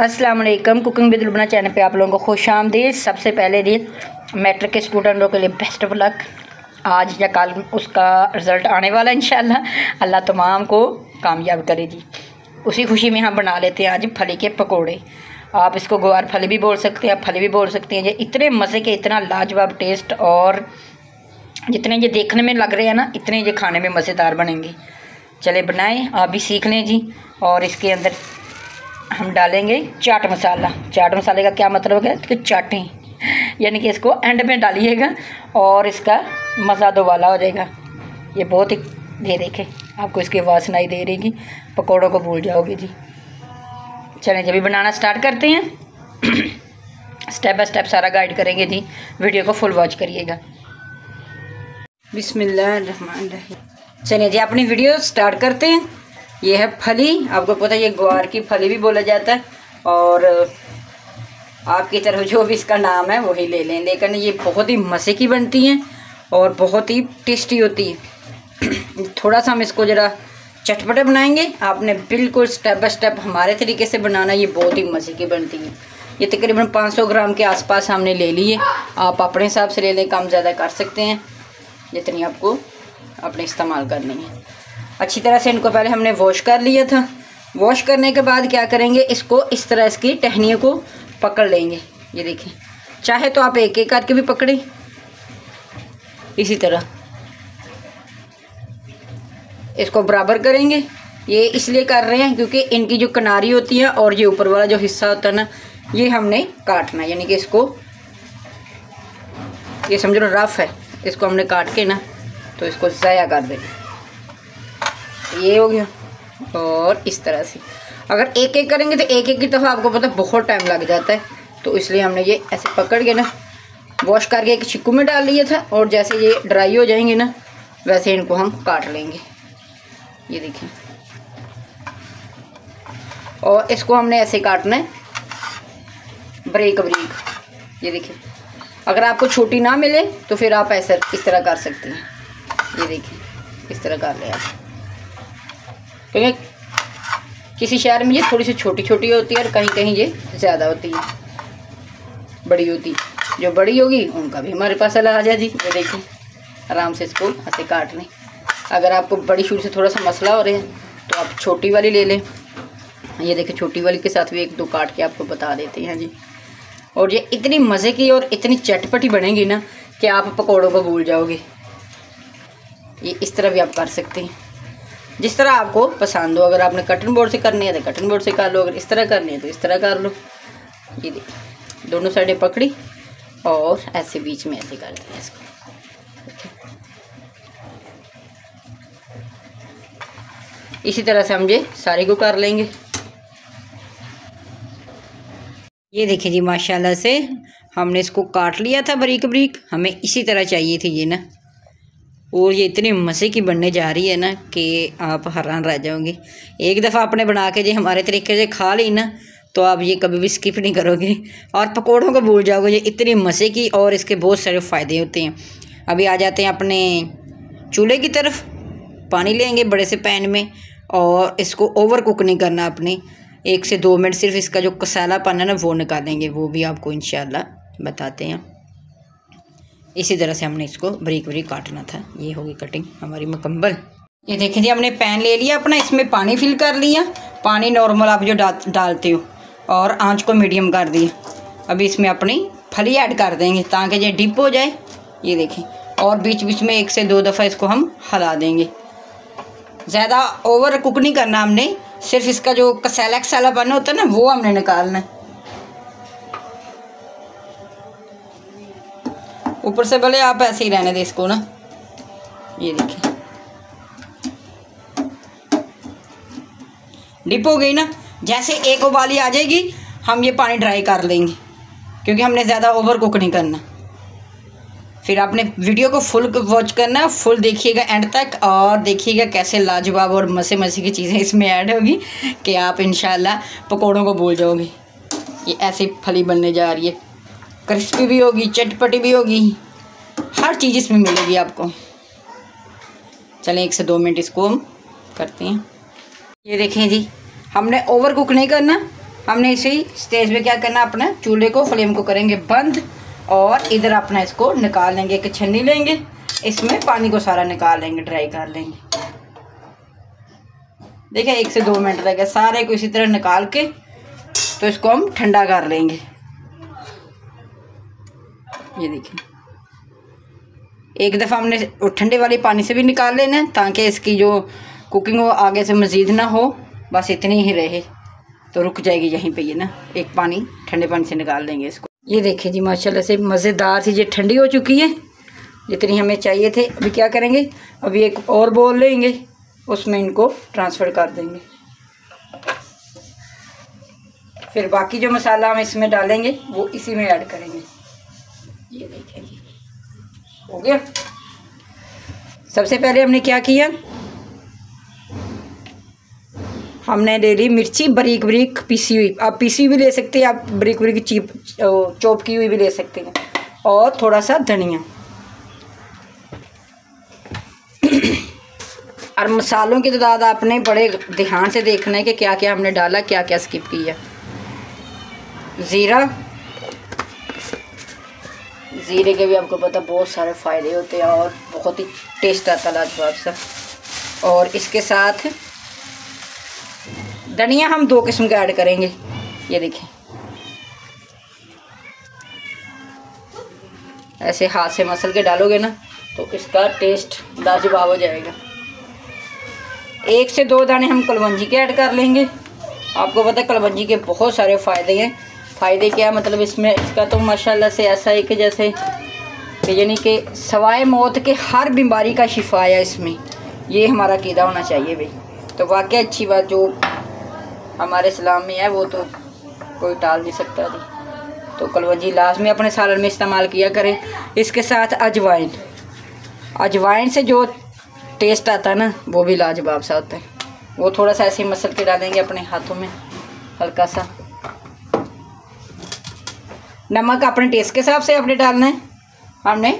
अस्सलाम वालेकुम। Cooking with Lubna channel पे आप लोगों को खुश आमदीद। सबसे पहले जी मैट्रिक के स्टूडेंटों के लिए बेस्ट ऑफ लक। आज या कल उसका रिज़ल्ट आने वाला है इंशाल्लाह। अल्लाह तमाम को कामयाब करे जी। उसी खुशी में हम बना लेते हैं आज फली के पकोड़े। आप इसको ग्वार फली भी बोल सकते हैं, आप फली भी बोल सकते हैं। ये इतने मज़े के, इतना लाजवाब टेस्ट, और जितने ये देखने में लग रहे हैं ना, इतने ये खाने में मज़ेदार बनेंगे। चले बनाएं, आप भी सीख लें जी। और इसके अंदर हम डालेंगे चाट मसाला। चाट मसाले का क्या मतलब है कि चाटें, यानी कि इसको एंड में डालिएगा और इसका मज़ा दोबाला हो जाएगा। ये बहुत ही, ये देखें आपको इसकी आवाज़ सुनाई दे रहेगी, पकौड़ों को भूल जाओगे जी। चलें जब भी बनाना स्टार्ट करते हैं। स्टेप बाय स्टेप सारा गाइड करेंगे जी, वीडियो को फुल वॉच करिएगा। बिस्मिल्लाहिर्रहमानिर्रहीम। चलिए जी अपनी वीडियो स्टार्ट करते हैं। ये है फली, आपको पता है ये ग्वार की फली भी बोला जाता है, और आपकी तरफ जो भी इसका नाम है वही ले लें। लेकिन ये बहुत ही मज़े की बनती हैं और बहुत ही टेस्टी होती है। थोड़ा सा हम इसको ज़रा चटपटे बनाएंगे। आपने बिल्कुल स्टेप बाय स्टेप हमारे तरीके से बनाना। ये बहुत ही मज़े की बनती है। ये तकरीबन 500 ग्राम के आसपास हमने ले लिए। आप अपने हिसाब से ले लें, कम ज़्यादा कर सकते हैं जितनी आपको अपने इस्तेमाल करनी है। अच्छी तरह से इनको पहले हमने वॉश कर लिया था। वॉश करने के बाद क्या करेंगे, इसको इस तरह इसकी टहनियों को पकड़ लेंगे। ये देखें, चाहे तो आप एक एक करके भी पकड़ें, इसी तरह इसको बराबर करेंगे। ये इसलिए कर रहे हैं क्योंकि इनकी जो किनारी होती है और ये ऊपर वाला जो हिस्सा होता है ना, ये हमने काटना, यानी कि इसको ये समझ लो रफ है, इसको हमने काट के ना तो इसको ज़ाया कर देना। ये हो गया। और इस तरह से अगर एक एक करेंगे तो एक एक की दफ़ा आपको पता बहुत टाइम लग जाता है, तो इसलिए हमने ये ऐसे पकड़ के ना वॉश करके एक छिक्कू में डाल लिया था, और जैसे ये ड्राई हो जाएंगे ना वैसे इनको हम काट लेंगे। ये देखिए, और इसको हमने ऐसे काटना है बारीक बारीक। ये देखिए, अगर आपको छोटी ना मिले तो फिर आप ऐसे इस तरह कर सकते हैं। ये देखिए, इस तरह कर लें आप, क्योंकि किसी शहर में ये थोड़ी सी छोटी छोटी होती है और कहीं कहीं ये ज़्यादा होती है, बड़ी होती है। जो बड़ी होगी उनका भी हमारे पास आ जाए जी। ये देखिए, आराम से इसको ऐसे काट लें। अगर आपको बड़ी शुरू से थोड़ा सा मसला हो रहा है तो आप छोटी वाली ले लें। ये देखिए, छोटी वाली के साथ भी एक दो काट के आपको बता देते हैं जी। और ये इतनी मज़े की और इतनी चटपटी बनेगी ना कि आप पकौड़ों को भूल जाओगे। ये इस तरह भी आप कर सकते हैं, जिस तरह आपको पसंद हो। अगर आपने कटन बोर्ड से करनी है तो कटन बोर्ड से कर लो, अगर इस तरह करनी है तो इस तरह कर लो। ये देखिए, दोनों साइडें पकड़ी और ऐसे बीच में ऐसे कर दिया इसको। इसी तरह से हम ये सारे को कर लेंगे। ये देखिए जी, माशाल्लाह से हमने इसको काट लिया था बारीक बारीक। हमें इसी तरह चाहिए थी ये ना, और ये इतनी मज़े की बनने जा रही है ना कि आप हैरान रह जाओगे। एक दफ़ा आपने बना के जो हमारे तरीके से खा ली ना तो आप ये कभी भी स्किप नहीं करोगे और पकोड़ों को भूल जाओगे। ये इतनी मज़े की और इसके बहुत सारे फ़ायदे होते हैं। अभी आ जाते हैं अपने चूल्हे की तरफ। पानी लेंगे बड़े से पैन में, और इसको ओवर कुक नहीं करना आपने। 1 से 2 मिनट सिर्फ इसका जो कसालापन है ना वो निकालेंगे, वो भी आपको इंशाल्लाह बताते हैं। इसी तरह से हमने इसको बारीक बारीक काटना था। ये होगी कटिंग हमारी मुकम्मल। ये देखिए जी, हमने पैन ले लिया अपना, इसमें पानी फिल कर लिया। पानी नॉर्मल आप जो डालते हो, और आंच को मीडियम कर दिया। अभी इसमें अपनी फली ऐड कर देंगे ताकि ये डिप हो जाए। ये देखें, और बीच बीच में 1 से 2 दफ़ा इसको हम हिला देंगे। ज़्यादा ओवर कुक नहीं करना हमने, सिर्फ इसका जो कसालापन होता है ना वो हमने निकालना है। ऊपर से भले आप ऐसे ही रहने दें इसको ना। ये देखिए, डिप हो गई ना। जैसे एक उबाली आ जाएगी हम ये पानी ड्राई कर लेंगे, क्योंकि हमने ज़्यादा ओवर कुक नहीं करना। फिर आपने वीडियो को फुल वॉच करना, फुल देखिएगा एंड तक, और देखिएगा कैसे लाजवाब और मज़े मज़े की चीज़ें इसमें ऐड होगी कि आप इंशाल्लाह पकौड़ों को भूल जाओगे। ये ऐसी फली बनने जा रही है, क्रिस्पी भी होगी, चटपटी भी होगी, हर चीज़ इसमें मिलेगी आपको। चलें 1 से 2 मिनट इसको हम करते हैं। ये देखें जी, हमने ओवर कुक नहीं करना, हमने इसी स्टेज पे क्या करना, अपना चूल्हे को फ्लेम को करेंगे बंद और इधर अपना इसको निकाल लेंगे। एक छन्नी लेंगे, इसमें पानी को सारा निकाल लेंगे, ड्राई कर लेंगे। देखिए 1 से 2 मिनट लगे सारे को इसी तरह निकाल के, तो इसको हम ठंडा कर लेंगे। ये देखिए एक दफ़ा हमने ठंडे वाले पानी से भी निकाल लेना है ताकि इसकी जो कुकिंग हो आगे से मज़ीद ना हो, बस इतनी ही रहे तो रुक जाएगी यहीं पे। ये ना एक पानी ठंडे पानी से निकाल लेंगे इसको। ये देखिए जी माशाल्लाह से मज़ेदार सी ये ठंडी हो चुकी है जितनी हमें चाहिए थे। अभी क्या करेंगे, अभी एक और बोल लेंगे, उसमें इनको ट्रांसफ़र कर देंगे। फिर बाकी जो मसाला हम इसमें डालेंगे वो इसी में ऐड करेंगे। ये देखिए जी हो गया। सबसे पहले हमने क्या किया, हमने ले ली मिर्ची बारीक बारीक पीसी हुई। आप पीसी भी ले सकते हैं, आप बारीक बारीक चॉप की हुई भी ले सकते हैं, और थोड़ा सा धनिया। और मसालों की तादाद आपने बड़े ध्यान से देखना है कि क्या क्या हमने डाला, क्या क्या स्किप किया। ज़ीरा, ज़ीरे के भी आपको पता बहुत सारे फ़ायदे होते हैं और बहुत ही टेस्ट आता है लाजवाब सा। और इसके साथ धनिया हम 2 किस्म का ऐड करेंगे। ये देखें ऐसे हाथ से मसल के डालोगे ना तो इसका टेस्ट लाजवाब हो जाएगा। 1 से 2 दाने हम कलवंजी के ऐड कर लेंगे। आपको पता है कलवंजी के बहुत सारे फ़ायदे हैं। फ़ायदे क्या मतलब इसमें, इसका तो माशाल्लाह से ऐसा है कि जैसे कि यानी कि सवाए मौत के हर बीमारी का शिफा है इसमें। ये हमारा कीदा होना चाहिए भाई। तो वाकई अच्छी बात जो हमारे इस्लाम में है वो तो कोई टाल नहीं सकता जी। तो कलवंजी लाजमी अपने सालन में इस्तेमाल किया करें। इसके साथ अजवाइन, अजवाइन से जो टेस्ट आता है ना वो भी लाजवाब सा होता है। वो थोड़ा सा ऐसे मसल के डालेंगे अपने हाथों में हल्का सा। नमक अपने टेस्ट के हिसाब से आपने डालना है। हमने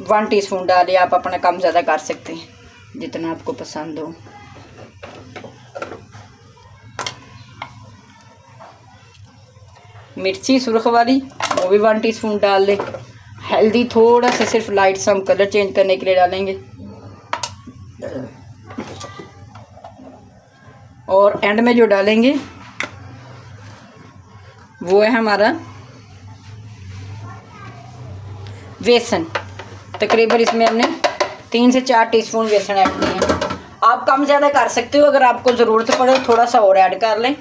1 टीस्पून डाले, आप अपना कम ज़्यादा कर सकते हैं जितना आपको पसंद हो। मिर्ची सुर्ख वाली वो भी 1 टीस्पून डाल लें। हल्दी थोड़ा सा सिर्फ लाइट सा हम कलर चेंज करने के लिए डालेंगे। और एंड में जो डालेंगे वो है हमारा बेसन। तकरीबन इसमें हमने 3 से 4 टीस्पून बेसन ऐड किया। आप कम ज़्यादा कर सकते हो, अगर आपको ज़रूरत पड़े थोड़ा सा और ऐड कर लें।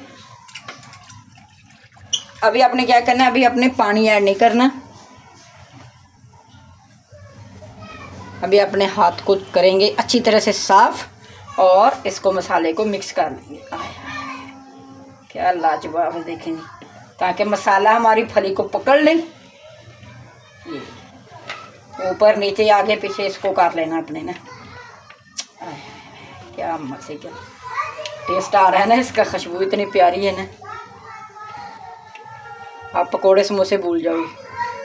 अभी आपने क्या करना है, अभी आपने पानी ऐड नहीं करना। अभी अपने हाथ को करेंगे अच्छी तरह से साफ़ और इसको मसाले को मिक्स कर लेंगे। क्या लाजवाब है देखेंगे, ताकि मसाला हमारी फली को पकड़ ले। ऊपर नीचे आगे पीछे इसको कर लेना अपने ना। क्या मज़े का टेस्ट आ रहा है ना, इसका खुशबू इतनी प्यारी है ना, आप पकोड़े समोसे भूल जाओगे।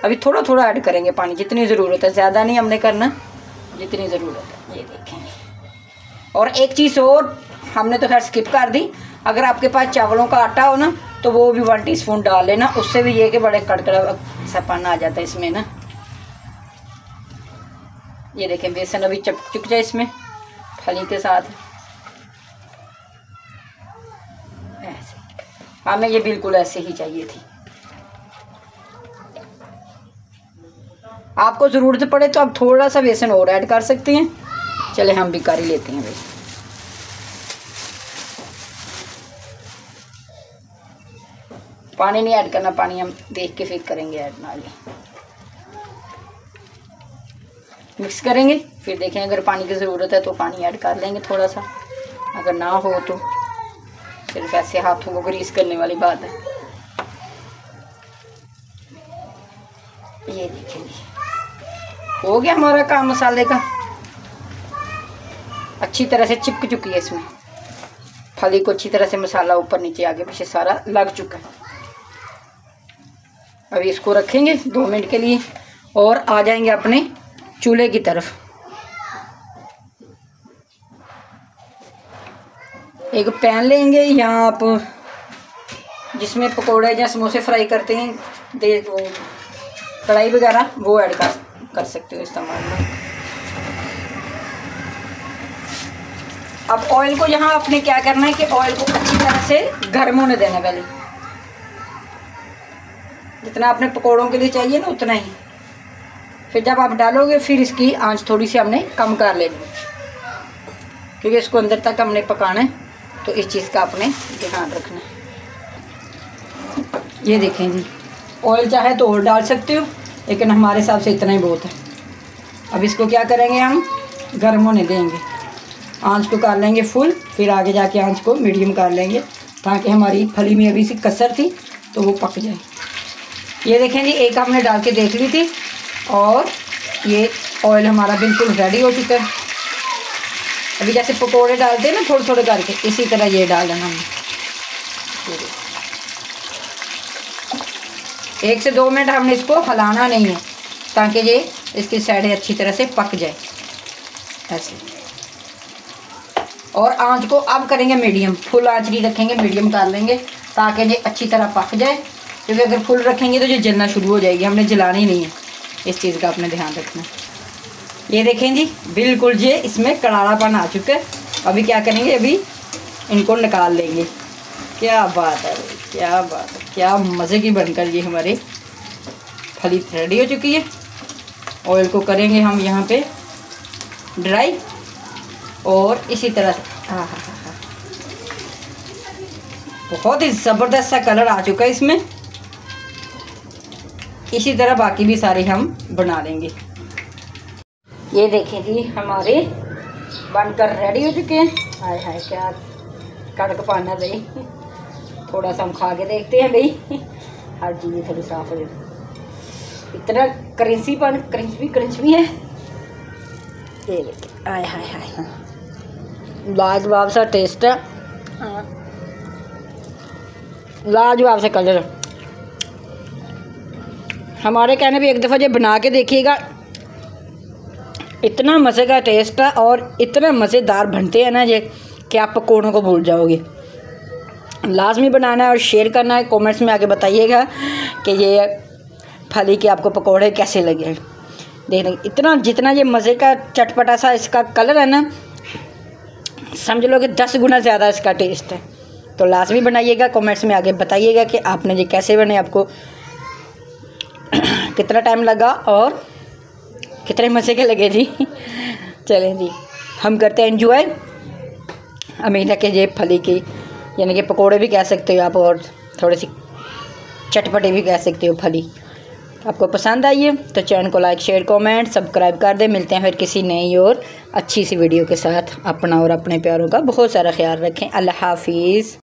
अभी थोड़ा थोड़ा ऐड करेंगे पानी, जितनी ज़रूरत है, ज़्यादा नहीं हमने करना, जितनी ज़रूरत है। ये देखेंगे। और एक चीज़ और हमने तो खैर स्किप कर दी, अगर आपके पास चावलों का आटा हो ना तो वो भी 1 टीस्पून डाल लेना। उससे भी ये कि बड़े कड़कड़ा सपन आ जाता है इसमें ना। ये देखें बेसन अभी चुक जाए इसमें फली के साथ ऐसे। हमें ये बिल्कुल ऐसे ही चाहिए थी। आपको ज़रूरत पड़े तो आप थोड़ा सा बेसन और ऐड कर सकते हैं। चले हम भी कर ही लेते हैं भाई। पानी नहीं ऐड करना, पानी हम देख के फिर करेंगे ऐड ना। मिक्स करेंगे, फिर देखें अगर पानी की ज़रूरत है तो पानी ऐड कर लेंगे थोड़ा सा, अगर ना हो तो सिर्फ ऐसे हाथों को ग्रीस करने वाली बात है। ये देखेंगे हो गया हमारा काम मसाले का। अच्छी तरह से चिपक चुकी है इसमें फली को, अच्छी तरह से मसाला ऊपर नीचे आगे पीछे सारा लग चुका है। अभी इसको रखेंगे 2 मिनट के लिए और आ जाएंगे अपने चूल्हे की तरफ। एक पैन लेंगे या आप जिसमें पकोड़े या समोसे फ्राई करते हैं, वो कढ़ाई वगैरह, वो ऐड कर सकते हो इस्तेमाल में। अब ऑयल को यहाँ आपने क्या करना है कि ऑयल को अच्छी तरह से गर्म होने देना पहले, जितना आपने पकोड़ों के लिए चाहिए ना उतना ही। फिर जब आप डालोगे फिर इसकी आंच थोड़ी सी हमने कम कर लेनी, क्योंकि इसको अंदर तक हमने पकाना है, तो इस चीज़ का आपने ध्यान रखना है। ये देखें जी, ऑयल चाहे तो और डाल सकते हो, लेकिन हमारे हिसाब से इतना ही बहुत है। अब इसको क्या करेंगे, हम गर्म होने देंगे, आंच को कर लेंगे फुल, फिर आगे जाके आंच को मीडियम कर लेंगे, ताकि हमारी फली में अभी सी कसर थी तो वो पक जाए। ये देखें जी, एक हमने डाल के देख ली थी और ये ऑयल हमारा बिल्कुल रेडी हो चुका है। अभी जैसे पकोड़े डालते हैं ना थोड़े थोड़े करके, इसी तरह ये डालना हमने। 1 से 2 मिनट हमने इसको हिलाना नहीं है, ताकि ये इसकी साइडें अच्छी तरह से पक जाए ऐसे। और आंच को अब करेंगे मीडियम, फुल आंच नहीं रखेंगे, मीडियम कर लेंगे ताकि ये अच्छी तरह पक जाए, क्योंकि अगर फुल रखेंगे तो ये जलना शुरू हो जाएगी, हमने जलाना ही नहीं है। इस चीज़ का आपने ध्यान रखना। ये देखें जी, बिल्कुल ये इसमें करारापन आ चुका है। अभी क्या करेंगे, अभी इनको निकाल लेंगे। क्या बात है, क्या बात है, क्या मज़े की बनकर ये हमारे फली रेडी हो चुकी है। ऑयल को करेंगे हम यहाँ पे ड्राई, और इसी तरह से बहुत ही ज़बरदस्त सा कलर आ चुका है इसमें। इसी तरह बाकी भी सारे हम बना लेंगे। ये देखें जी, हमारे बनकर रेडी हो चुके हैं। हाय हाय, क्या कड़क पाना भाई, थोड़ा सा हम खा के देखते हैं भाई, हर चीज़ थोड़ी साफ हो जाए। इतना क्रंची है। ये देखिए, हाय हाय हाय, लाजवाब सा टेस्ट है, लाजवाब सा कलर। हमारे कहने पे एक दफ़ा ये बना के देखिएगा, इतना मज़े का टेस्ट है और इतना मज़ेदार बनते हैं ना ये कि आप पकौड़ों को भूल जाओगे। लाजमी बनाना है और शेयर करना है, कमेंट्स में आके बताइएगा कि ये फली के आपको पकौड़े कैसे लगे। देखने इतना जितना ये मज़े का चटपटा सा इसका कलर है ना, समझ लो कि 10 गुना ज़्यादा इसका टेस्ट है। तो लाजमी बनाइएगा, कमेंट्स में आगे बताइएगा कि आपने ये कैसे बने, आपको कितना टाइम लगा और कितने मज़े के लगे जी। चलें जी, हम करते हैं एंजॉय। उम्मीद है कि ये फली की यानी कि पकोड़े भी कह सकते हो आप, और थोड़ी सी चटपटे भी कह सकते हो फली, आपको पसंद आई है तो चैनल को लाइक शेयर कमेंट सब्सक्राइब कर दें। मिलते हैं फिर किसी नई और अच्छी सी वीडियो के साथ। अपना और अपने प्यारों का बहुत सारा ख्याल रखें। अल्लाह हाफिज़।